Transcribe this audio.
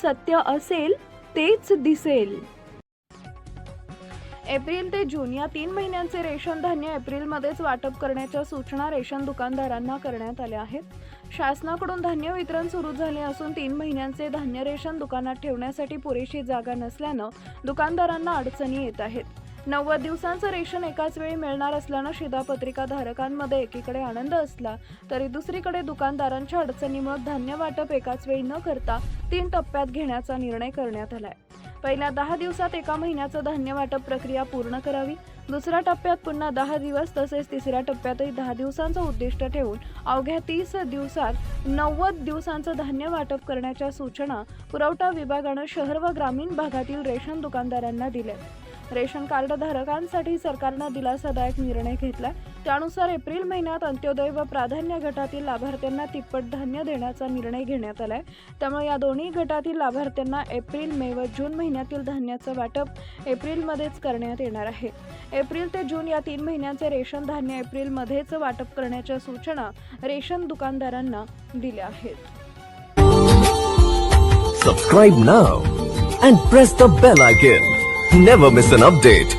सत्य असेल तेच दिसेल. एप्रिल ते जून या 3 महिन्यांचे रेशन धान्य एप्रिलमध्येच वाटप करण्याच्या सूचना रेशन दुकानदारांना करण्यात आल्या आहेत. शासनाकडून धान्य वितरण सुरू झाले असून 3 महिन्यांचे धान्य रेशन दुकानात ठेवण्यासाठी पुरेशी जागा नसल्यानं दुकानदारांना अडचणी येत आहेत. 90 दिवसांचं रेशन एकाच वेळी मिळणार असल्यानं शिधापत्रिका धारकांमध्ये एकीकडे आनंद असला तरी दुसरीकडे दुकानदारांच्या अडचणीमुळे धान्य वाटप एकाच वेळी न करता 3 टप्प्यात घेण्याचा निर्णय करण्यात आलाय. पहिल्या 10 दिवसात एका महिन्याचं धान्य वाटप प्रक्रिया पूर्ण करावी. दुसऱ्या टप्प्यात पुन्हा 10 दिवस तसेच तिसऱ्या टप्प्यातही 10 दिवसांचं उद्दिष्ट ठेवून अवघ्या 30 दिवसात 90 दिवसांचं धान्य वाटप करण्याच्या सूचना पुरवठा विभागानं शहर व ग्रामीण भागातील रेशन दुकानदारांना दिल्या. रेशन कार्ड धारकांसाठी सरकारनं दिलासादायक निर्णय घेतला. त्यानुसार एप्रिल महिन्यात अंत्योदय व प्राधान्य गटातील लाभार्थ्यांना तिप्पट धान्य देण्याचा निर्णय घेण्यात आलाय. त्यामुळे या दोन्ही गटातील लाभार्थ्यांना एप्रिल, मे व जून महिन्यातील धान्याचं वाटप एप्रिलमध्येच करण्यात येणार आहे. एप्रिल ते जून या 3 महिन्यांचे रेशन धान्य एप्रिलमध्येच वाटप करण्याच्या सूचना रेशन दुकानदारांना दिल्या आहेत. Subscribe now and press the bell icon. Never miss an update.